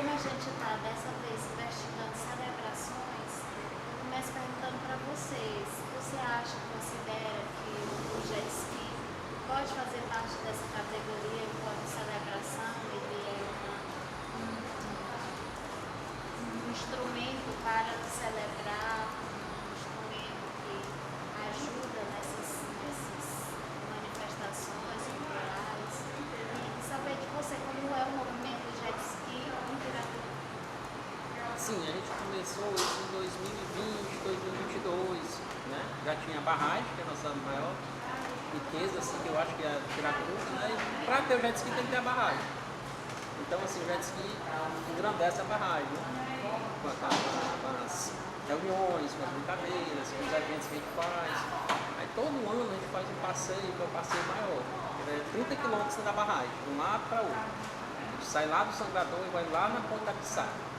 como a gente está dessa vez investigando celebrações, eu começo perguntando para vocês, você acha, considera que o jet ski pode fazer parte dessa categoria enquanto celebração? Ele é um instrumento para celebrar, um instrumento que ajuda nessas manifestações culturais. E saber de você como é o movimento jet ski em Piratuba. Sim, a gente começou isso em 2020, 2022, né? Já tinha a barragem, que é a nossa maior riqueza, assim, que eu acho que é a Piratuba, né? E para ter o jet ski tem que ter a barragem. Então, assim, o jet ski engrandece a barragem, né? Com as reuniões, com as brincadeiras, com os eventos que a gente faz. Aí todo ano a gente faz um passeio, que é o passeio maior, que é 30 quilômetros da barragem, de um lado para outro. A gente sai lá do Sangrador e vai lá na Ponta da Piçara.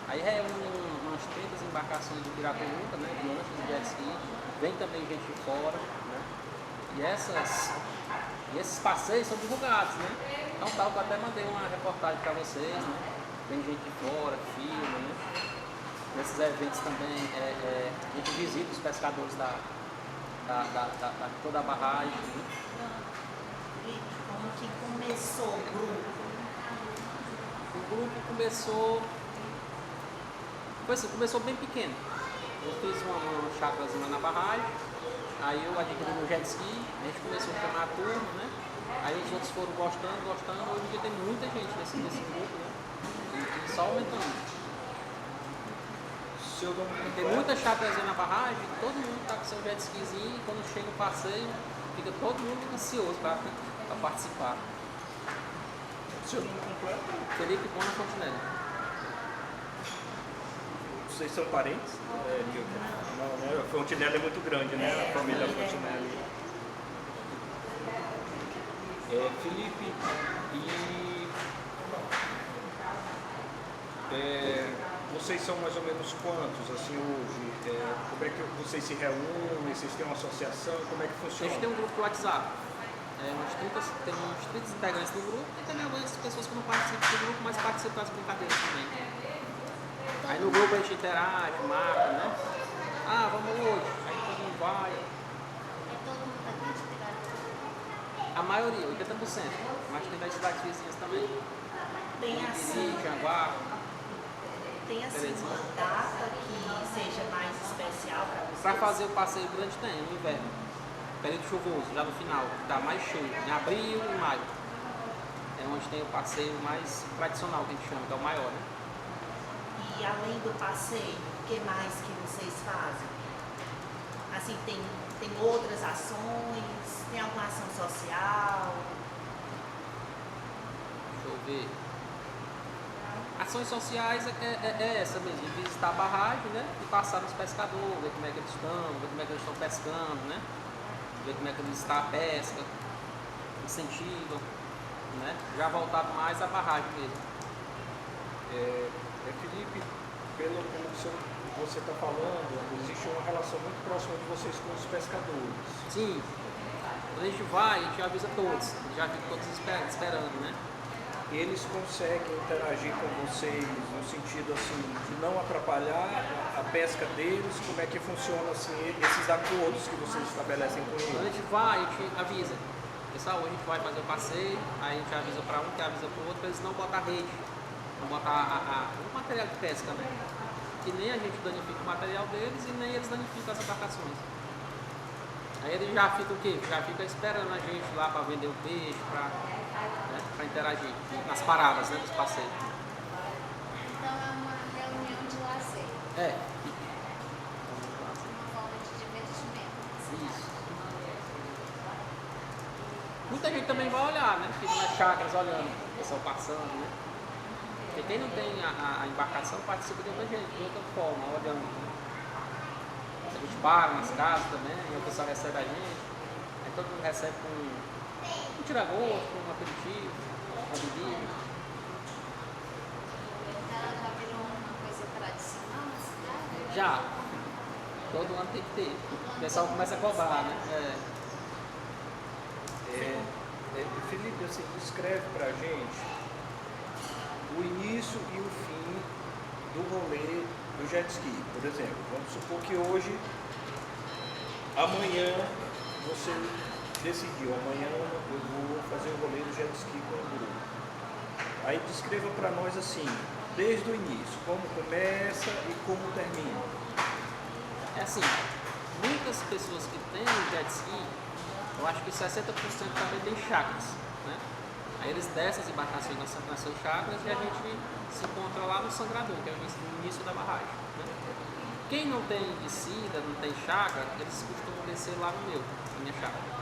Aí reúne umas 30 embarcações do Piratuba, né, de lanchas de jet ski, vem também gente de fora, né, e esses passeios são divulgados, né, então tal que eu até mandei uma reportagem para vocês, né, vem gente de fora, filma, né, nesses eventos também a gente visita os pescadores de toda a barragem, né. E como que começou o grupo? O grupo começou bem pequeno. Eu fiz uma chácarazinha na barragem, aí eu adquiri um jet ski, a gente começou a chamar a turma, né? Aí os outros foram gostando, hoje em dia tem muita gente nesse grupo, né? E só aumentando. Tem muita chácarazinha na barragem, todo mundo tá com seu jet skizinho, e quando chega o passeio, fica todo mundo ansioso para participar. O seu nome completo? Felipe Bona Fontenelle. Vocês são parentes? Não, né? A Fontenelle é muito grande, né? A família Fontenelle. Felipe, vocês são mais ou menos quantos, assim, hoje? Como é que vocês se reúnem? Vocês têm uma associação? Como é que A funciona? gente tem um grupo do WhatsApp. Tem uns 30 integrantes do grupo e também algumas pessoas que não participam do grupo, mas participam das brincadeiras também. Aí no grupo a gente interage, marca, né? Ah, vamos hoje. Aí todo mundo vai. É todo mundo aqui de Piratuba? A maioria, 80%. Mas tem das cidades vizinhas também. Tem assim, Piriri, Janguá. uma data que seja mais especial para vocês? Para fazer o passeio grande tem, no inverno. Período chuvoso, já no final, que tá mais cheio. Em abril e maio. É onde tem o passeio mais tradicional que a gente chama, que é o maior, né? E além do passeio, o que mais que vocês fazem? Assim, tem outras ações? Tem alguma ação social? Deixa eu ver. Ações sociais é essa mesmo, de visitar a barragem, né? E passar nos pescadores, ver como é que eles estão, ver como é que eles estão pescando, né? Ver como é que eles estão a pesca, incentivam, né? Já voltado mais à barragem mesmo. Felipe, pelo que você está falando, existe uma relação muito próxima de vocês com os pescadores. Sim, quando a gente vai, a gente avisa todos, já fica todos esperando, né? Eles conseguem interagir com vocês no sentido assim de não atrapalhar a pesca deles? Como é que funciona assim, esses acordos que vocês estabelecem com Quando a eles? gente vai, a gente avisa. Pessoal, hoje a gente vai fazer o passeio, aí a gente avisa para um, que avisa para o outro, para eles não botar rede, não botar o material de pesca, né? Que nem a gente danifica o material deles e nem eles danificam as embarcações. Aí eles já ficam o quê? Já ficam esperando a gente lá para vender o peixe, para interagir nas paradas, né, dos passeios. Então é uma reunião de lazer, É, uma forma de divertimento. isso. Muita gente também vai olhar, né? Fica nas chácaras olhando, o pessoal passando, né? Porque quem não tem a embarcação participa de outra gente, de outra forma, olhando. Né? A gente para nas casas também, e o pessoal recebe a gente. Aí todo mundo recebe com um tira-gosto, um aperitivo, uma bebida. Ela já virou uma coisa tradicional na cidade? Já, todo ano tem que ter. O pessoal começa a cobrar, né? Felipe, assim, descreve pra gente o início e o fim do rolê do jet ski. Por exemplo, vamos supor que hoje, amanhã, você decidiu, amanhã eu vou fazer o rolê do jet ski com o grupo. Aí descreva para nós assim, desde o início, como começa e como termina. É assim, muitas pessoas que têm jet ski, eu acho que 60% também tem chácaras, né? Aí eles descem as embarcações nas suas chácaras e a gente se encontra lá no Sangrador, que é o início da barragem, né? Quem não tem descida, não tem chácara, eles costumam descer lá no meu, na minha chácara.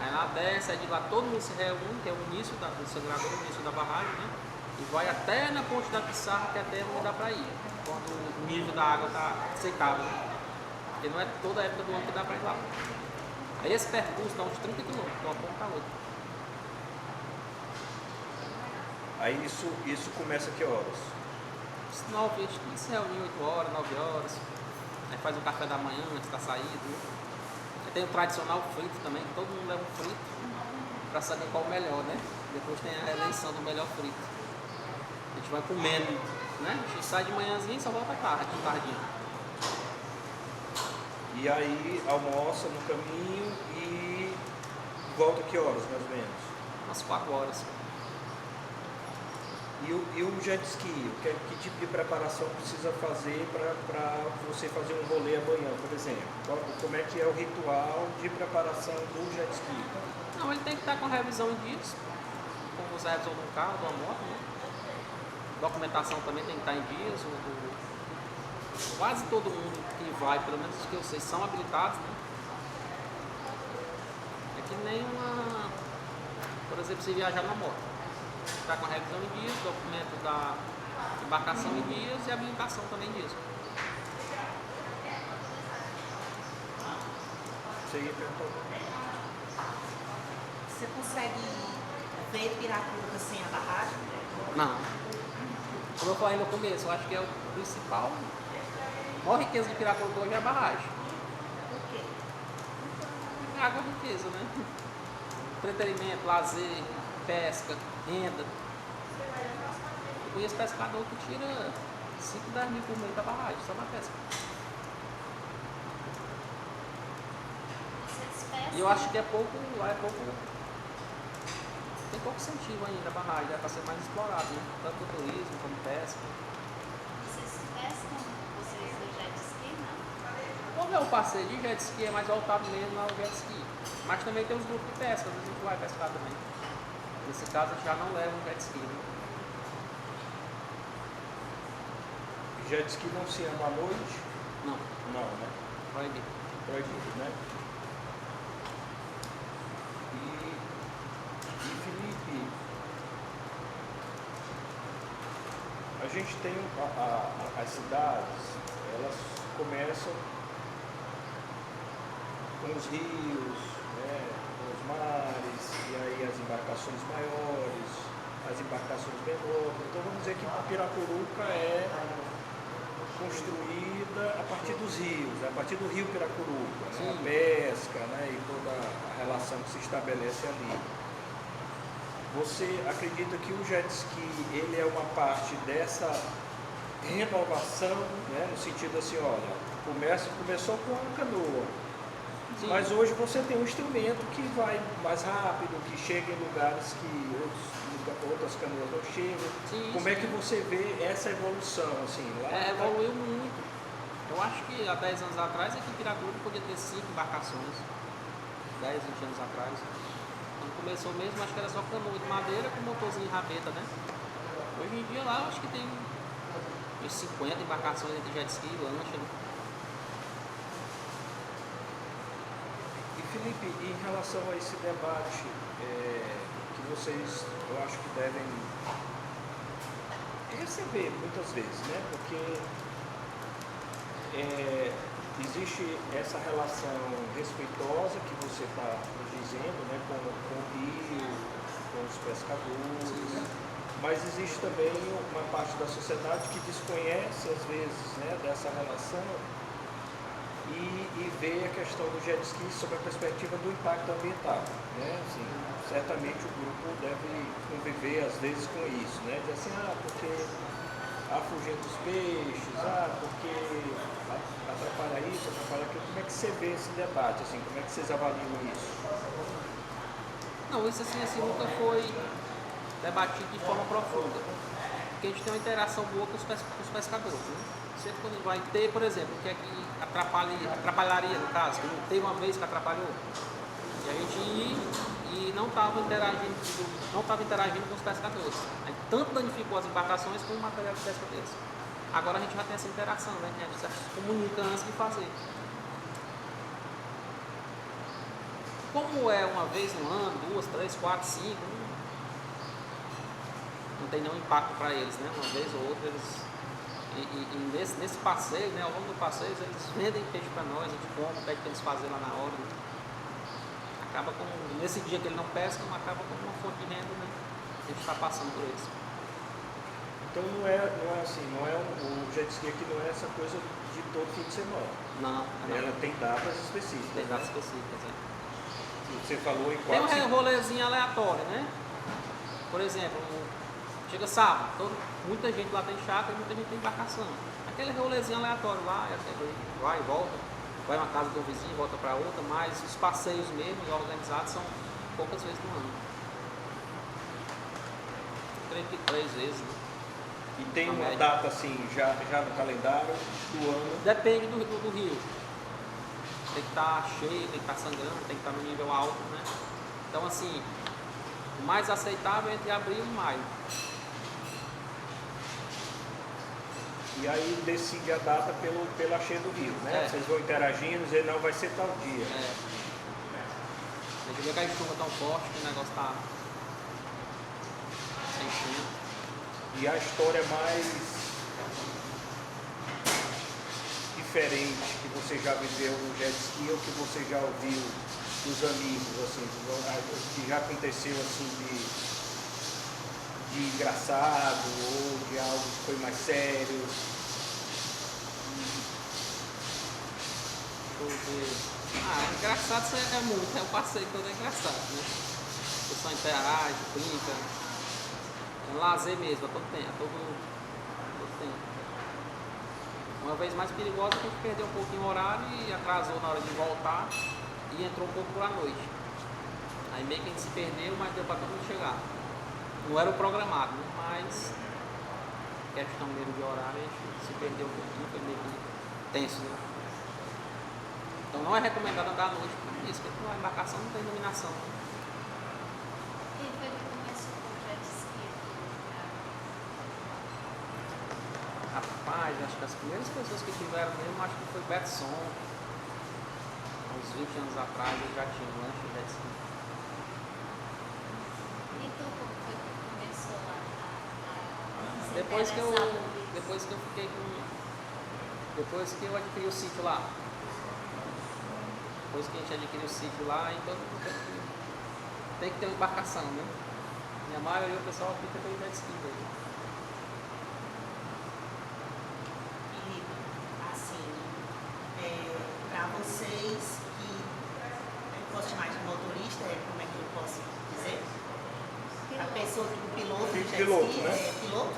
Aí lá desce, aí de lá todo mundo se reúne, que é o início do Sangrador, o início da barragem, né? E vai até na ponte da Pissarra, que é até onde dá para ir, quando o nível da água está aceitável, né? Porque não é toda a época do ano que dá para ir lá. Aí esse percurso dá uns 30 km, de uma ponta a outra. Aí isso começa que horas? 9, a gente se reúne 8 horas, 9 horas. Aí faz um café da manhã antes da saída. Aí tem o tradicional frito também, que todo mundo leva um frito para saber qual o melhor, né? Depois tem a eleição do melhor frito. A gente vai comendo, né? A gente sai de manhãzinha e só volta tardinha. E aí almoça no caminho e volta que horas, mais ou menos? Umas 4 horas. E o jet ski, que tipo de preparação precisa fazer para você fazer um rolê amanhã, por exemplo? Como é que é o ritual de preparação do jet ski? Não, ele tem que estar com revisão em dias, como você revisão de um carro, de uma moto, né? Documentação também tem que estar em dias. Quase todo mundo que vai, pelo menos os que eu sei, são habilitados, né? É que nem por exemplo, se viajar na moto. Está com a revisão em dias, documento da embarcação em dias e habilitação também em dias. Você ia perguntar. Você consegue ver Piracuca sem a barragem? Não. Como eu falei no começo, eu acho que é o principal. A maior riqueza de Piracuca hoje é a barragem. Por quê? Água é riqueza, né? Entretenimento, lazer, pesca, renda. Eu conheço pescador que tira 5, 10 mil por mês da barragem, só na pesca. Vocês pescam? E eu acho que lá é pouco. Tem pouco incentivo ainda a barragem, deve para ser mais explorado, né? Tanto o turismo como pesca. Vocês pescam? Vocês do jet ski, não? Como é o passeio de jet ski, é mais voltado mesmo ao jet ski. Mas também tem os grupos de pesca, às vezes a gente vai pescar também. Nesse caso a gente já não leva um jet ski, né? Jet ski não se anda à noite? Não, Não, né? proibido. Proibido, né? E Felipe, a gente tem as cidades, elas começam com os rios, né, com os mares, e aí as embarcações maiores, as embarcações menores. Então vamos dizer que Piracuruca é construída a partir dos rios, a partir do rio Piracuruca, né, a pesca, né, e toda a relação que se estabelece ali. Você acredita que o jet ski ele é uma parte dessa renovação, né, no sentido assim, olha, começou com a canoa, Sim. mas hoje você tem um instrumento que vai mais rápido, que chega em lugares que outras canoas não chegam. Sim, Como é que você vê essa evolução, assim, lá? Evoluiu muito. Eu acho que há 10 anos atrás aqui em Piracuruca podia ter 5 embarcações. 10, 20 anos atrás. Quando começou mesmo, acho que era só canoa de madeira com motorzinho de rabeta, né? Hoje em dia lá, eu acho que tem uns 50 embarcações entre jet ski e lancha, né? E Felipe, em relação a esse debate que vocês, eu acho que devem receber muitas vezes, né? Porque existe essa relação respeitosa que você está dizendo, né? Com o rio, com os pescadores, né? Mas existe também uma parte da sociedade que desconhece, às vezes, né? Dessa relação e ver a questão do jet ski sob a perspectiva do impacto ambiental, né? Assim, certamente o grupo deve conviver às vezes com isso, né? De assim, porque afugenta os peixes, porque atrapalha isso, atrapalha aquilo. Como é que você vê esse debate, assim, como é que vocês avaliam isso? Não, isso assim nunca foi debatido de forma profunda, porque a gente tem uma interação boa com os pescadores, né? Sempre quando vai ter, por exemplo, o que é que atrapalharia no caso, que não teve uma vez que atrapalhou, e a gente ia e não estava interagindo com os pescadores. Aí tanto danificou as embarcações como o material de pesca deles. Agora a gente já tem essa interação, né? A gente já se comunica antes de fazer. Como é uma vez no ano, 2, 3, 4, 5, não tem nenhum impacto para eles, né? Uma vez ou outra eles... E nesse passeio, né, ao longo do passeio, eles vendem peixe para nós, a gente compra, pede para eles fazerem lá na hora. Né? Acaba com, nesse dia que ele não pesca, acaba com uma fonte de renda, né? A gente está passando por eles. Então não é assim, o jet ski aqui não é essa coisa de todo fim de semana. Não. Ela tem datas específicas. Tem datas específicas, é. Você falou em 4, tem um rolezinho aleatório, né? Por exemplo, chega sábado, muita gente lá tem chácara e muita gente tem embarcação. Aquele rolezinho aleatório lá, vai e volta, vai uma casa do vizinho, volta para outra, mas os passeios mesmo organizados são poucas vezes no ano. Creio que 3 vezes, né? E tem uma data assim, já no calendário do ano? Depende do rio. Tem que estar cheio, tem que estar sangrando, tem que estar no nível alto, né? Então assim, o mais aceitável é entre abril e maio. E aí decide a data pela cheia do rio, né? Vocês vão interagindo, dizer não vai ser tal dia. A gente vê que a chuva tão forte que o negócio está sem chuva. E a história mais diferente que você já viveu no jet ski ou que você já ouviu dos amigos, assim, que já aconteceu assim de engraçado ou de algo que foi mais sério? Engraçado é muito, o passeio todo é engraçado, né? O pessoal interage, brinca, é lazer mesmo, a todo tempo. Uma vez mais perigosa, a gente perdeu um pouquinho o horário e atrasou na hora de voltar e entrou um pouco por à noite. Aí meio que a gente se perdeu, mas deu para todo mundo chegar. Não era o programado, né? Mas questão mesmo de horário, a gente se perdeu um pouquinho, foi meio que tenso, né? Então não é recomendado andar à noite por isso, porque a embarcação não tem iluminação. Quem foi que começou com o jet ski? Rapaz, acho que as primeiras pessoas que tiveram mesmo, acho que foi Betson. Há uns 20 anos atrás ele já tinha um lanche de jet ski. E tu, como foi que começou lá? Depois que eu fiquei com... Depois que eu adquiri o sítio lá. Depois que a gente adquiriu o sítio lá, então tem que ter uma embarcação, né? E a maioria do pessoal fica pelo jet ski mesmo. E assim, para vocês que eu posso chamar de motorista, como é que eu posso dizer? A pessoa que o piloto do jet Piloto, ski né? é piloto?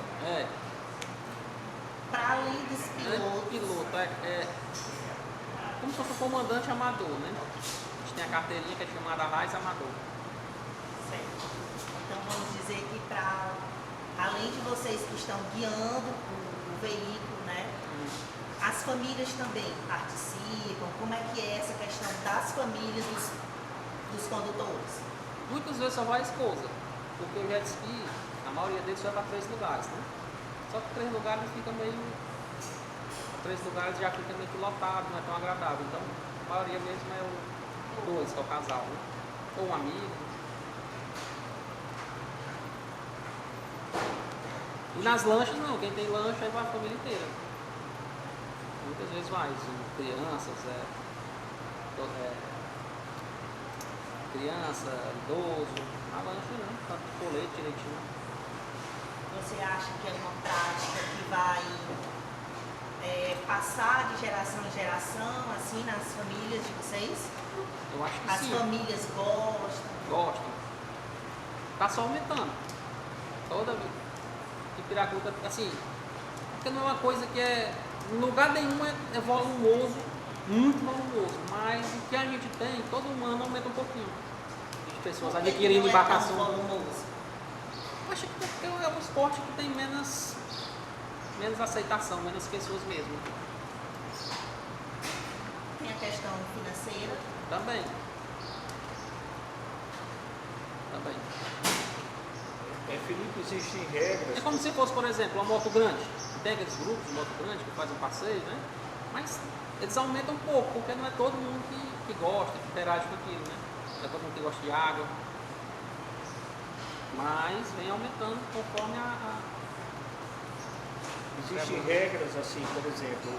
Para além dos pilotos. É como se fosse um comandante amador, né? A gente tem a carteirinha que é chamada Raiz Amador. Certo. Então vamos dizer que além de vocês que estão guiando o veículo, né? As famílias também participam. Como é que é essa questão das famílias dos condutores? Muitas vezes só vai a esposa, porque o jet ski, a maioria deles vai para 3 lugares, né? Só que 3 lugares fica meio... 3 lugares já fica meio que lotado, não é tão agradável. Então, a maioria mesmo é o 2, que é o casal, né? Ou um amigo. E nas lanchas não, quem tem lancha aí vai a família inteira. Muitas vezes vai, crianças, criança, idoso, na lancha não, tá com colete direitinho. Você acha que é uma prática que vai passar de geração em geração, assim, nas famílias de vocês? Eu acho que As sim. famílias gostam? Gostam. Tá só aumentando. Toda vez. E Piracuca, assim, porque não é uma coisa que em lugar nenhum é volumoso, muito volumoso, mas o que a gente tem, todo ano aumenta um pouquinho. De pessoas Por que adquirindo não é embarcação. tão volumoso? Acho que porque é um esporte que tem menos aceitação, menos pessoas mesmo. Tem a questão financeira. Também. Felipe, existem regras. É como se fosse, por exemplo, uma moto grande. Tem aqueles grupos de moto grande que fazem passeio, né? Mas eles aumentam um pouco, porque não é todo mundo que gosta, que interage com aquilo, né? Não é todo mundo que gosta de água. Mas vem aumentando conforme Existem regras assim, por exemplo,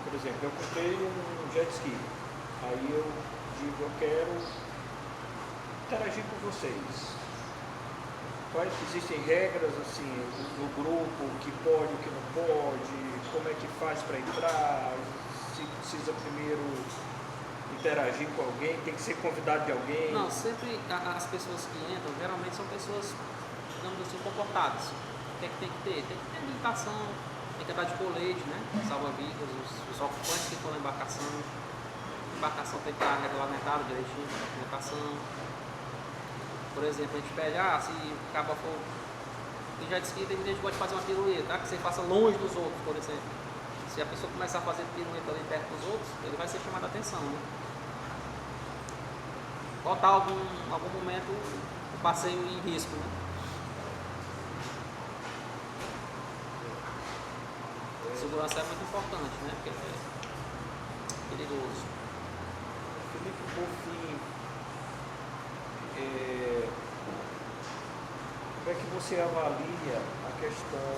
por exemplo, eu comprei um jet ski. Aí eu digo, eu quero interagir com vocês. Existem regras assim no grupo, o que pode, o que não pode, como é que faz para entrar, se precisa primeiro interagir com alguém, tem que ser convidado de alguém. Não, sempre as pessoas que entram, geralmente são pessoas, digamos assim, comportadas. O que é que tem que ter? Tem que ter habilitação, tem que andar de colete, né? Salva-vidas, os ocupantes que estão na embarcação. A embarcação tem que estar regulamentada direitinho, a documentação. Por exemplo, a gente pede, se o cabo for. Tem jet ski, tem gente que gosta de fazer uma pirueta, tá? Que você faça longe dos outros, por exemplo. Se a pessoa começar a fazer pirueta ali perto dos outros, ele vai ser chamado a atenção, né? Botar algum momento o passeio em risco, né? Segurança é muito importante, né? Porque é perigoso. Felipe, por fim, como é que você avalia a questão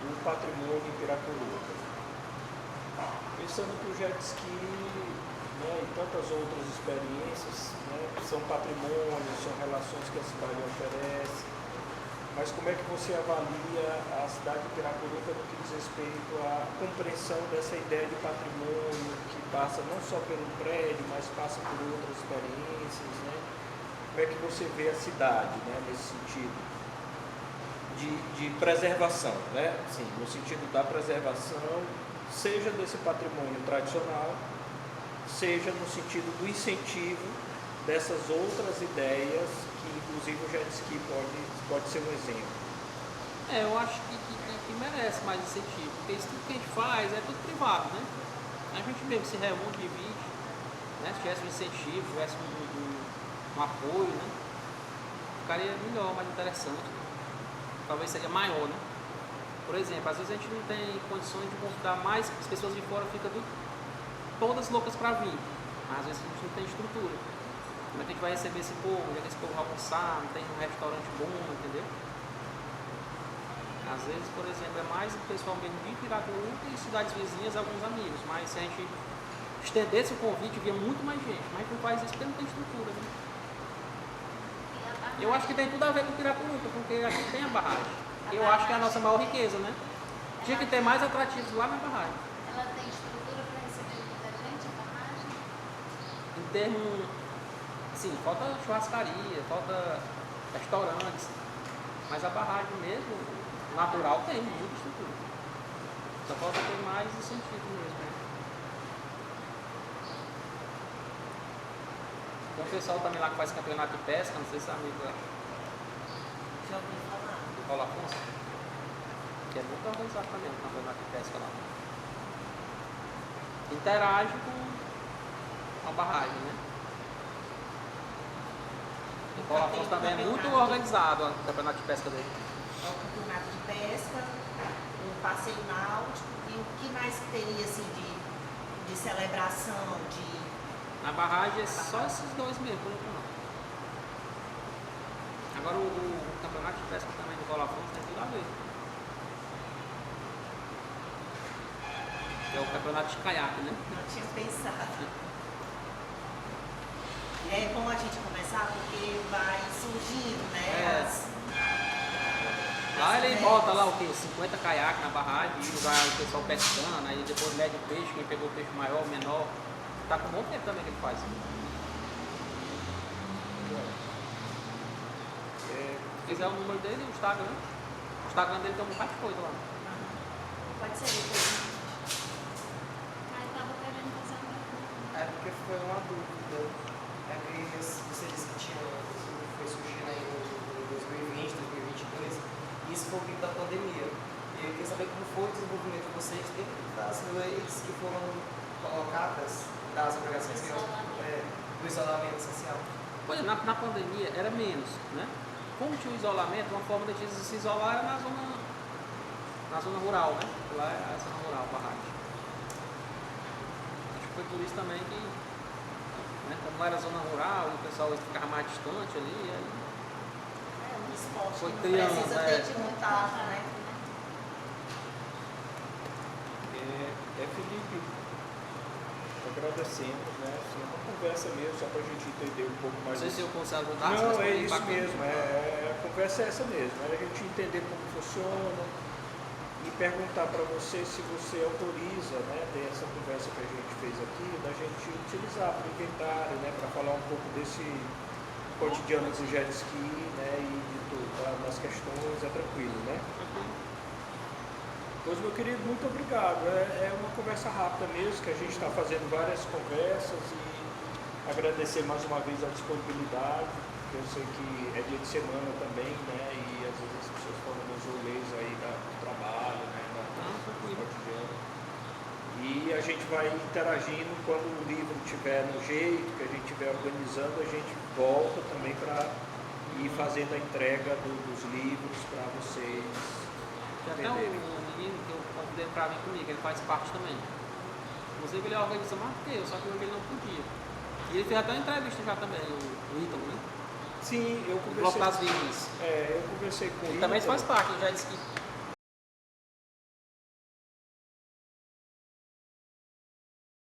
do patrimônio em Piracuruca? Pensando que o jet ski, né, e tantas outras experiências, né, são patrimônios, são relações que a cidade oferece, mas como é que você avalia a cidade de Piracuruca no que diz respeito à compreensão dessa ideia de patrimônio que passa não só pelo prédio, mas passa por outras experiências, né? Como é que você vê a cidade, né, nesse sentido de preservação, né? Sim, no sentido da preservação, seja desse patrimônio tradicional, seja no sentido do incentivo dessas outras ideias que inclusive o jet ski pode ser um exemplo. Eu acho que merece mais incentivo, porque isso tudo que a gente faz é tudo privado, né? A gente mesmo se reúne, divide, né? Se tivesse um incentivo, tivesse um apoio, né? Ficaria melhor, mais interessante. Talvez seria maior, né? Por exemplo, às vezes a gente não tem condições de convidar mais, as pessoas de fora ficam todas loucas para vir, mas às vezes a gente não tem estrutura. Como é que a gente vai receber esse povo? Onde é que esse povo vai almoçar? Não tem um restaurante bom, entendeu? Às vezes, por exemplo, é mais o pessoal mesmo de Piracuruca e cidades vizinhas, alguns amigos, mas se a gente estendesse o convite, via muito mais gente, mas não faz isso porque não tem estrutura, né? Eu acho que tem tudo a ver com Piracuruca, porque aqui tem a barragem. Eu acho que é a nossa maior riqueza, né? Tinha que ter mais atrativos lá na barragem. Ela tem estrutura para receber muita gente, a barragem? Em termos, sim, falta churrascaria, falta restaurantes, mas a barragem mesmo, natural, tem muita estrutura. Só falta ter mais incentivo mesmo. Né? Tem um pessoal também lá que faz campeonato de pesca, não sei se é amigo lá, Já ouvi falar. do Paulo Afonso, que é muito organizado também o campeonato de pesca lá. Interage com a barragem, né? O Paulo Afonso também é muito organizado o campeonato de pesca dele. É o campeonato de pesca, o passeio náutico e o que mais teria assim de celebração, de... Na barragem é só esses dois mesmo, por enquanto. Agora o campeonato de pesca também do Paulo Afonso tem tudo a ver. É o campeonato de caiaque, né? Não tinha pensado. É bom a gente começar porque vai surgindo, né? Lá Aí ele né? bota lá o quê? 50 caiaques na barragem e vai o pessoal pescando, aí depois mede o peixe, quem pegou o peixe maior, menor. Tá com um bom tempo também que ele faz. Se quiser o número dele, o Instagram. O Instagram dele tem um bocado de coisa lá. Pode ser depois. Aí eu tava querendo fazer uma pergunta. É porque foi uma dúvida. É que você disse que foi surgindo aí em 2020, 2022, e isso foi o pico da pandemia. E eu queria saber como foi o desenvolvimento de vocês dentro das leis que foram colocadas, das obrigações do isolamento social. Pois é, na pandemia era menos, né? Como tinha o isolamento, uma forma de eles se isolar era na zona rural, né? Lá é a zona rural, barragem. Acho que foi por isso também que, né, como era zona rural, o pessoal ficava mais distante ali, aí Um esporte foi que não criando, precisa ter de contato, né? Felipe, agradecemos, né? Assim, uma conversa mesmo, só para a gente entender um pouco mais. não sei se eu consigo ajudar. Não, se é vocês isso podem mesmo, a conversa é essa mesmo, é a gente entender como funciona e perguntar para você se você autoriza, né, dessa conversa que a gente fez aqui, da gente utilizar para o inventário, né, para falar um pouco desse cotidiano do jet ski, né, e de tudo, das questões, é tranquilo, né? Pois, meu querido, muito obrigado. É uma conversa rápida mesmo, que a gente está fazendo várias conversas e agradecer mais uma vez a disponibilidade, porque eu sei que é dia de semana também, né? E às vezes as pessoas falam nos rolês aí do trabalho, né? Do cotidiano. E a gente vai interagindo quando o livro estiver no jeito, que a gente estiver organizando, a gente volta também para ir fazendo a entrega dos livros para vocês. Tem até um menino que eu convidei para vir comigo, ele faz parte também. Inclusive ele organiza mais do que eu, só que hoje ele não podia. E ele fez até uma entrevista já também, o Ítalo, né? Sim, eu O Bloco conversei. das Virgens. Eu conversei com Ele ele. também faz parte, ele já disse que